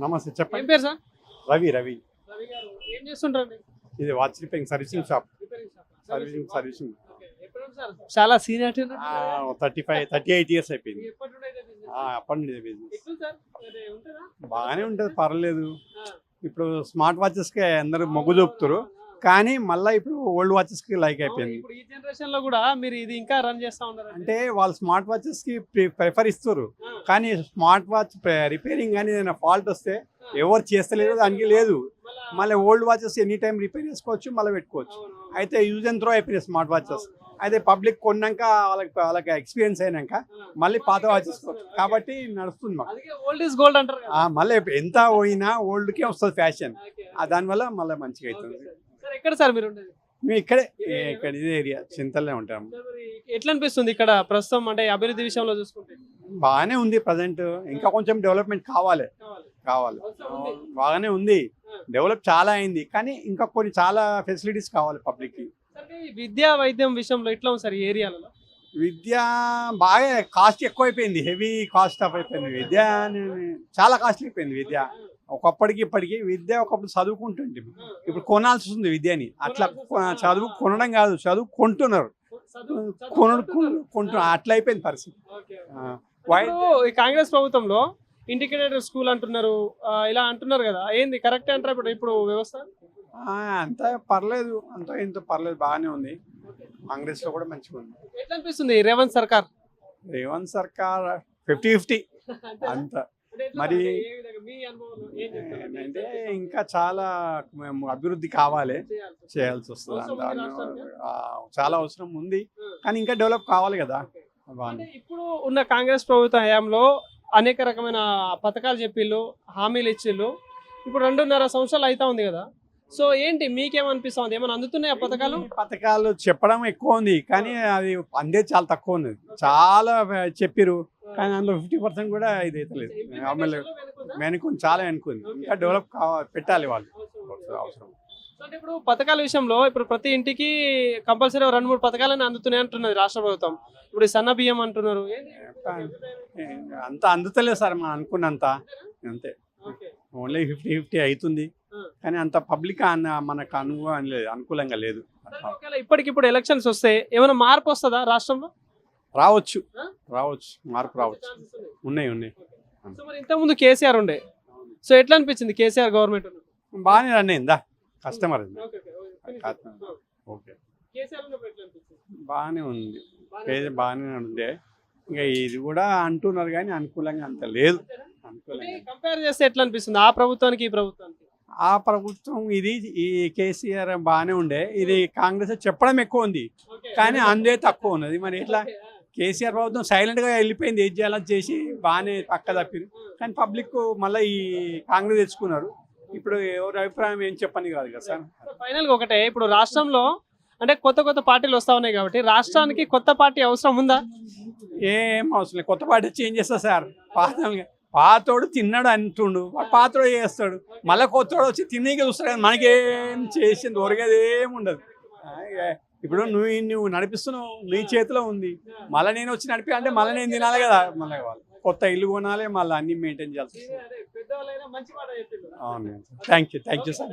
నమస్తే ఏం చెప్పండి. పేరు సార్? రవి రవి రవి గారు ఏం చేస్తుంటారండి? ఇది watch repairing servicing shop. Repairing shop. Servicing okay. ఎప్పుడు సార్? చాలా సీనియారిటీ 38 ఇయర్స్ అయిపోయింది. ఎప్పటి నుండి అయితే బిజినెస్? అప్పటి నుంచి బిజినెస్ ఎక్కువ సార్ అదే ఉంటుందా? బాగానే ఉంటుంది, పర్లేదు. ఆ. ఇప్పుడు స్మార్ట్ వాచెస్కి అందరూ మొగ్గు చూపుతారు, కానీ మళ్ళీ ఇప్పుడు ఓల్డ్ వాచెస్కి లైక్ అవును, అయిపోయింది. ఇప్పుడు ఈ జనరేషన్ లో కూడా మీరు ఇది ఇంకా రన్ చేస్తా ఉన్నారు అంటే వాళ్ళు స్మార్ట్ వాచెస్కి ప్రిఫర్ ఇస్తారు, కానీ స్మార్ట్ వాచ్ రిపేరింగ్ కానీ ఏదైనా ఫాల్ట్ వస్తే ఎవరు చేస్తలేరు, దానికి లేదు. మళ్ళీ old watches any time repair చేసుకోవచ్చు, మళ్ళీ పెట్టుకోవచ్చు. అయితే యూజ్ అండ్ త్రో అయిపోయినాయి స్మార్ట్ వాచెస్. అయితే పబ్లిక్ కొన్నాక వాళ్ళకి ఎక్స్పీరియన్స్ అయినాక మళ్ళీ పాత వాచెస్ కాబట్టి నడుస్తుంది మాకు. ఓల్డ్ ఇస్ గోల్డ్ అంటారు కదా. మళ్ళీ ఎంత పోయినా ఓల్డ్కే వస్తుంది ఫ్యాషన్, దానివల్ల మళ్ళీ మంచిగా అవుతుంది. సార్ ఎక్కడ సార్ మీరు ఉండేది? మేము ఇక్కడే ఇక్కడ ఇదే ఏరియా చింతలనే ఉంటాము. సార్ మరి ఎట్లా అనిపిస్తుంది ఇక్కడ ప్రస్తుతం అంటే అభివృద్ధి విషయంలో చూసుకుంటే? బాగానే ఉంది ప్రజెంట్, ఇంకా కొంచెం డెవలప్మెంట్ కావాలి. అవసరం ఉంది. బాగానే ఉంది, డెవలప్ చాలా అయింది, కానీ ఇంకా కొన్ని చాలా ఫెసిలిటీస్ కావాలి పబ్లిక్కి. అంటే ఈ విద్యా వైద్యం విషయంలో ఎట్లా ఉంది సార్ ఈ ఏరియాలలో? విద్య బాగా కాస్ట్ ఎక్కువైపోయింది, హెవీ కాస్ట్ ఆఫ్ అయిపోయింది. విద్య చాలా కాస్ట్ అయిపోయింది విద్య. ఒకప్పటికి ఇప్పటికి విద్య ఒకప్పుడు చదువుకుంటుంది, ఇప్పుడు కొనాల్సి ఉంది విద్యని. అట్లా చదువు కొనడం కాదు, చదువు కొంటున్నారు, కొంటున్నారు, అట్లా అయిపోయింది పరిస్థితి. ఇప్పుడు ఈ కాంగ్రెస్ ప్రభుత్వంలో ఇంటిగ్రేటెడ్ స్కూల్ అంటున్నారు, ఇలా అంటున్నారు కదా, ఏంది కరెక్ట్ అంటారా ఇప్పుడు వ్యవస్థ? అంతా పర్లేదు, అంతా ఇంత పర్లేదు, బాగానే ఉంది. కాంగ్రెస్ లో కూడా మంచిగా ఉంది. ఎట్లా అనిపిస్తుంది రేవంత్ సర్కార్? రేవంత్ సర్కార్ 50-50 అంత. మరి అంటే ఇంకా చాలా అభివృద్ధి కావాలి, చేయాల్సి వస్తుంది. చాలా అవసరం ఉంది, కానీ ఇంకా డెవలప్ కావాలి కదా. ఇప్పుడు ఉన్న కాంగ్రెస్ ప్రభుత్వ హయాంలో అనేక రకమైన పథకాలు చెప్పిళ్ళు, హామీలు ఇచ్చిళ్ళు. ఇప్పుడు 2.5 సంవత్సరాలు అవుతా ఉంది కదా, సో ఏంటి మీకేమనిపిస్తుంది? ఏమైనా అందుతున్నాయి పథకాలు? పథకాలు చెప్పడం ఎక్కువ ఉంది, కానీ అది అందే చాలా తక్కువ ఉంది. చాలా చెప్పిరు, కానీ అందులో 50% కూడా ఇది అయితే లేదు. వెనుకుంది, చాలా వెనుకుంది. ఇంకా డెవలప్ పెట్టాలి వాళ్ళు, అవసరం. అంటే ఇప్పుడు పథకాల విషయంలో ఇప్పుడు ప్రతి ఇంటికి కంపల్సరీ 2-3 పథకాలని అందుతున్నాయి అంటున్నది రాష్ట్ర ప్రభుత్వం. ఇప్పుడు సన్న బియ్యం అంటున్నారు, అంత అందుతలేదు సార్ మనం అనుకున్నంత. అంతే, ఓన్లీ 50-50 అవుతుంది, కానీ అంత పబ్లిక్ మనకు అనుకూలంగా లేదు. ఇప్పటికిప్పుడు ఎలక్షన్స్ వస్తే ఏమైనా మార్పు వస్తుందా రాష్ట్రంలో? రావచ్చు, మార్పు రావచ్చు. ఉన్నాయి. మరి ఇంతకుముందు కేసీఆర్ ఉండే, సో ఎట్లా అనిపించింది కేసీఆర్ గవర్నమెంట్? బాగానే రన్ అయిందా, కస్టమర్ ఓకే, బాగానే ఉంది, బాగానే ఉండే. ఇంకా ఇది కూడా అంటున్నారు, కానీ అనుకూలంగా అంత లేదు. కంపేర్ చేస్తే ఎట్లా అనిపిస్తుంది ఆ ప్రభుత్వానికి ఈ ప్రభుత్వానికి? ఆ ప్రభుత్వం ఇది, ఈ కేసీఆర్ బాగానే ఉండే, ఇది కాంగ్రెస్ చెప్పడం ఎక్కువ ఉంది, కానీ అందే తక్కువ ఉన్నది. మరి ఎట్లా? కేసీఆర్ ప్రభుత్వం సైలెంట్గా వెళ్ళిపోయింది, ఏం చేయాలని చేసి బాగానే పక్క తప్పింది, కానీ పబ్లిక్ మళ్ళీ ఈ కాంగ్రెస్ తెచ్చుకున్నారు. ఇప్పుడు ఎవరి అభిప్రాయం ఏం చెప్పని కాదు కదా సార్. ఫైనల్గా ఒకటే, ఇప్పుడు రాష్ట్రంలో అంటే కొత్త పార్టీలు వస్తా ఉన్నాయి కాబట్టి రాష్ట్రానికి కొత్త పార్టీ అవసరం ఉందా? ఏం అవసరం లేదు, కొత్త పార్టీ చేంజ్ చేస్తా సార్. పాతోడు తిన్నాడు అంటుండు, పాతోడు చేస్తాడు, మళ్ళీ కొత్తోడు వచ్చి తినేకి చూస్తాడు, కానీ మనకేం చేసింది దొరికేది ఏమి ఉండదు. ఇప్పుడు నువ్వు నడిపిస్తున్నావు, నీ చేతిలో ఉంది, మళ్ళీ నేను వచ్చి నడిపి అంటే మళ్ళీ నేను తినాలి కదా. మళ్ళీ వాళ్ళు కొత్త ఇల్లు కొనాలి, మళ్ళీ అన్ని మెయింటైన్ చేయాల్సి వస్తుంది. అవును, థ్యాంక్ యూ సార్.